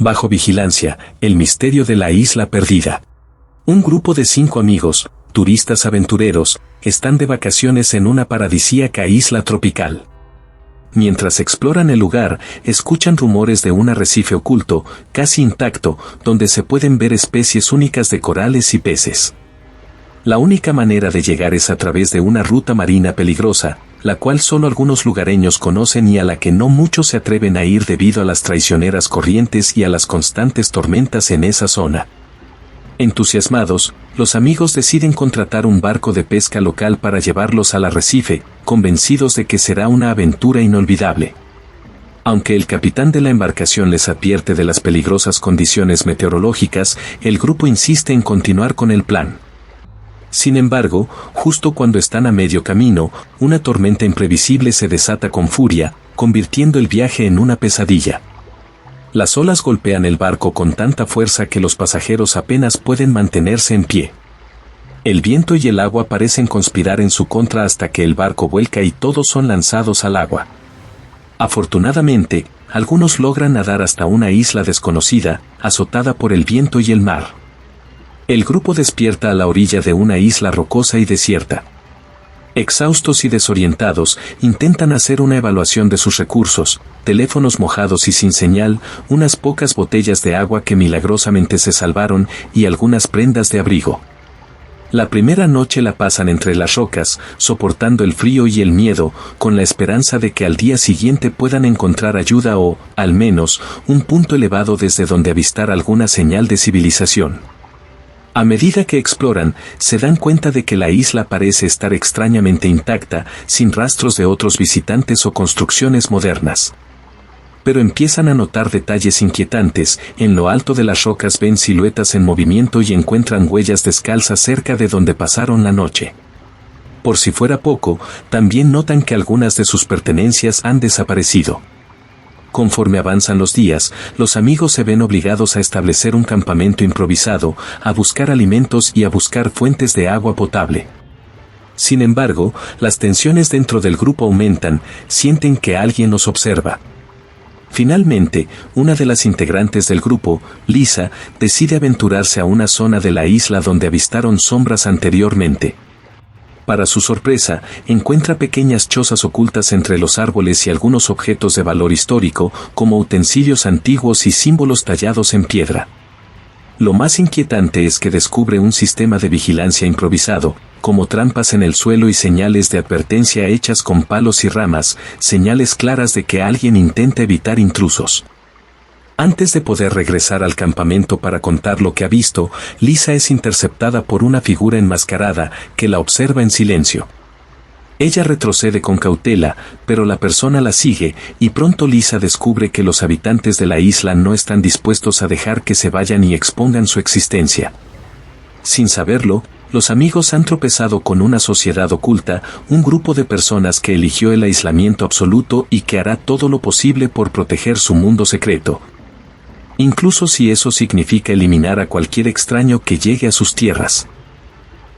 Bajo vigilancia, el misterio de la isla perdida. Un grupo de 5 amigos, turistas aventureros, están de vacaciones en una paradisíaca isla tropical. Mientras exploran el lugar, escuchan rumores de un arrecife oculto, casi intacto, donde se pueden ver especies únicas de corales y peces. La única manera de llegar es a través de una ruta marina peligrosa, la cual solo algunos lugareños conocen y a la que no muchos se atreven a ir debido a las traicioneras corrientes y a las constantes tormentas en esa zona. Entusiasmados, los amigos deciden contratar un barco de pesca local para llevarlos al arrecife, convencidos de que será una aventura inolvidable. Aunque el capitán de la embarcación les advierte de las peligrosas condiciones meteorológicas, el grupo insiste en continuar con el plan. Sin embargo, justo cuando están a medio camino, una tormenta imprevisible se desata con furia, convirtiendo el viaje en una pesadilla. Las olas golpean el barco con tanta fuerza que los pasajeros apenas pueden mantenerse en pie. El viento y el agua parecen conspirar en su contra hasta que el barco vuelca y todos son lanzados al agua. Afortunadamente, algunos logran nadar hasta una isla desconocida, azotada por el viento y el mar. El grupo despierta a la orilla de una isla rocosa y desierta. Exhaustos y desorientados, intentan hacer una evaluación de sus recursos, teléfonos mojados y sin señal, unas pocas botellas de agua que milagrosamente se salvaron y algunas prendas de abrigo. La primera noche la pasan entre las rocas, soportando el frío y el miedo, con la esperanza de que al día siguiente puedan encontrar ayuda o, al menos, un punto elevado desde donde avistar alguna señal de civilización. A medida que exploran, se dan cuenta de que la isla parece estar extrañamente intacta, sin rastros de otros visitantes o construcciones modernas. Pero empiezan a notar detalles inquietantes, en lo alto de las rocas ven siluetas en movimiento y encuentran huellas descalzas cerca de donde pasaron la noche. Por si fuera poco, también notan que algunas de sus pertenencias han desaparecido. Conforme avanzan los días, los amigos se ven obligados a establecer un campamento improvisado, a buscar alimentos y a buscar fuentes de agua potable. Sin embargo, las tensiones dentro del grupo aumentan, sienten que alguien los observa. Finalmente, una de las integrantes del grupo, Lisa, decide aventurarse a una zona de la isla donde avistaron sombras anteriormente. Para su sorpresa, encuentra pequeñas chozas ocultas entre los árboles y algunos objetos de valor histórico, como utensilios antiguos y símbolos tallados en piedra. Lo más inquietante es que descubre un sistema de vigilancia improvisado, como trampas en el suelo y señales de advertencia hechas con palos y ramas, señales claras de que alguien intenta evitar intrusos. Antes de poder regresar al campamento para contar lo que ha visto, Lisa es interceptada por una figura enmascarada que la observa en silencio. Ella retrocede con cautela, pero la persona la sigue, y pronto Lisa descubre que los habitantes de la isla no están dispuestos a dejar que se vayan y expongan su existencia. Sin saberlo, los amigos han tropezado con una sociedad oculta, un grupo de personas que eligió el aislamiento absoluto y que hará todo lo posible por proteger su mundo secreto. Incluso si eso significa eliminar a cualquier extraño que llegue a sus tierras.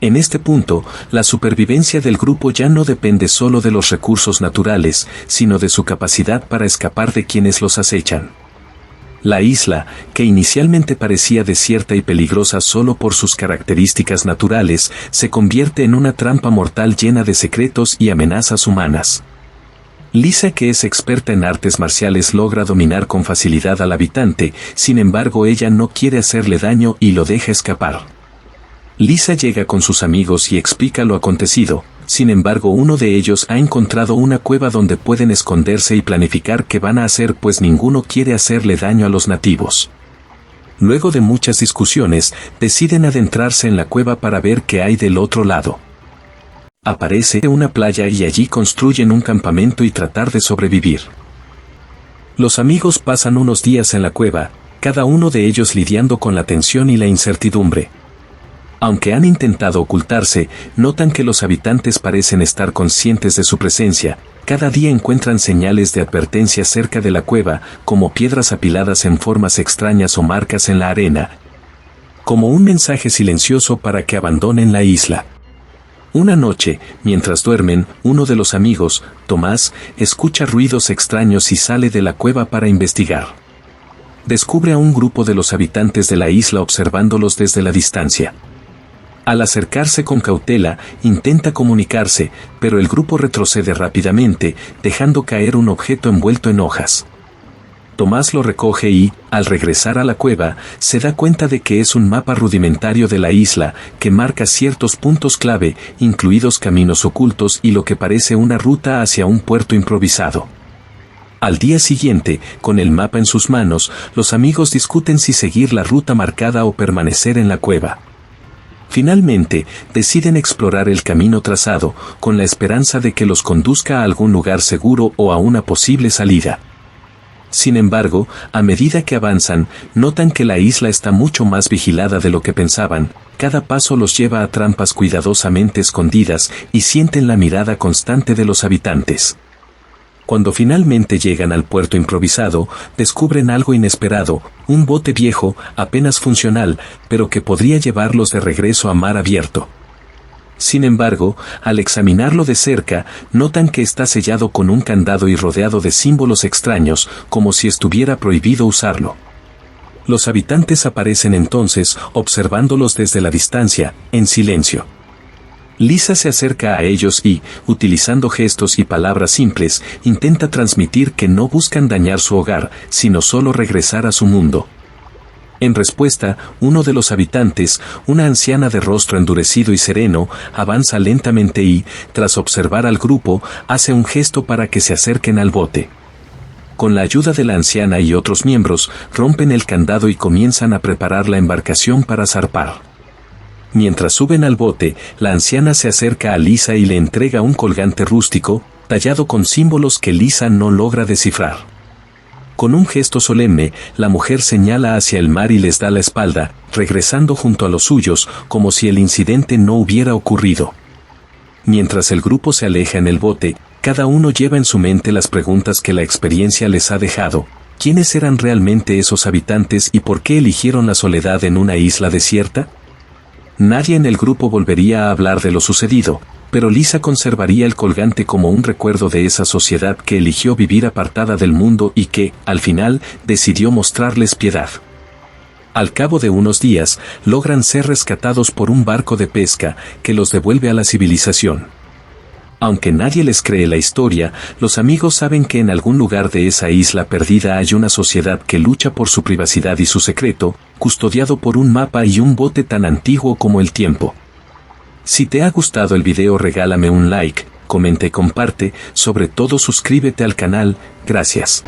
En este punto, la supervivencia del grupo ya no depende solo de los recursos naturales, sino de su capacidad para escapar de quienes los acechan. La isla, que inicialmente parecía desierta y peligrosa solo por sus características naturales, se convierte en una trampa mortal llena de secretos y amenazas humanas. Lisa, que es experta en artes marciales, logra dominar con facilidad al habitante, sin embargo ella no quiere hacerle daño y lo deja escapar. Lisa llega con sus amigos y explica lo acontecido, sin embargo uno de ellos ha encontrado una cueva donde pueden esconderse y planificar qué van a hacer, pues ninguno quiere hacerle daño a los nativos. Luego de muchas discusiones, deciden adentrarse en la cueva para ver qué hay del otro lado. Aparece una playa y allí construyen un campamento y tratar de sobrevivir. Los amigos pasan unos días en la cueva, cada uno de ellos lidiando con la tensión y la incertidumbre. Aunque han intentado ocultarse, notan que los habitantes parecen estar conscientes de su presencia. Cada día encuentran señales de advertencia cerca de la cueva, como piedras apiladas en formas extrañas o marcas en la arena, como un mensaje silencioso para que abandonen la isla. Una noche, mientras duermen, uno de los amigos, Tomás, escucha ruidos extraños y sale de la cueva para investigar. descubre a un grupo de los habitantes de la isla observándolos desde la distancia. Al acercarse con cautela, intenta comunicarse, pero el grupo retrocede rápidamente, dejando caer un objeto envuelto en hojas. Tomás lo recoge y, al regresar a la cueva, se da cuenta de que es un mapa rudimentario de la isla, que marca ciertos puntos clave, incluidos caminos ocultos y lo que parece una ruta hacia un puerto improvisado. Al día siguiente, con el mapa en sus manos, los amigos discuten si seguir la ruta marcada o permanecer en la cueva. Finalmente, deciden explorar el camino trazado, con la esperanza de que los conduzca a algún lugar seguro o a una posible salida. Sin embargo, a medida que avanzan, notan que la isla está mucho más vigilada de lo que pensaban, cada paso los lleva a trampas cuidadosamente escondidas y sienten la mirada constante de los habitantes. Cuando finalmente llegan al puerto improvisado, descubren algo inesperado, un bote viejo, apenas funcional, pero que podría llevarlos de regreso a mar abierto. Sin embargo, al examinarlo de cerca, notan que está sellado con un candado y rodeado de símbolos extraños, como si estuviera prohibido usarlo. Los habitantes aparecen entonces, observándolos desde la distancia, en silencio. Lisa se acerca a ellos y, utilizando gestos y palabras simples, intenta transmitir que no buscan dañar su hogar, sino solo regresar a su mundo. En respuesta, uno de los habitantes, una anciana de rostro endurecido y sereno, avanza lentamente y, tras observar al grupo, hace un gesto para que se acerquen al bote. Con la ayuda de la anciana y otros miembros, rompen el candado y comienzan a preparar la embarcación para zarpar. Mientras suben al bote, la anciana se acerca a Lisa y le entrega un colgante rústico, tallado con símbolos que Lisa no logra descifrar. Con un gesto solemne, la mujer señala hacia el mar y les da la espalda, regresando junto a los suyos, como si el incidente no hubiera ocurrido. Mientras el grupo se aleja en el bote, cada uno lleva en su mente las preguntas que la experiencia les ha dejado. ¿Quiénes eran realmente esos habitantes y por qué eligieron la soledad en una isla desierta? Nadie en el grupo volvería a hablar de lo sucedido, pero Lisa conservaría el colgante como un recuerdo de esa sociedad que eligió vivir apartada del mundo y que, al final, decidió mostrarles piedad. Al cabo de unos días, logran ser rescatados por un barco de pesca que los devuelve a la civilización. Aunque nadie les cree la historia, los amigos saben que en algún lugar de esa isla perdida hay una sociedad que lucha por su privacidad y su secreto, custodiado por un mapa y un bote tan antiguo como el tiempo. Si te ha gustado el video, regálame un like, comenta y comparte, sobre todo suscríbete al canal, gracias.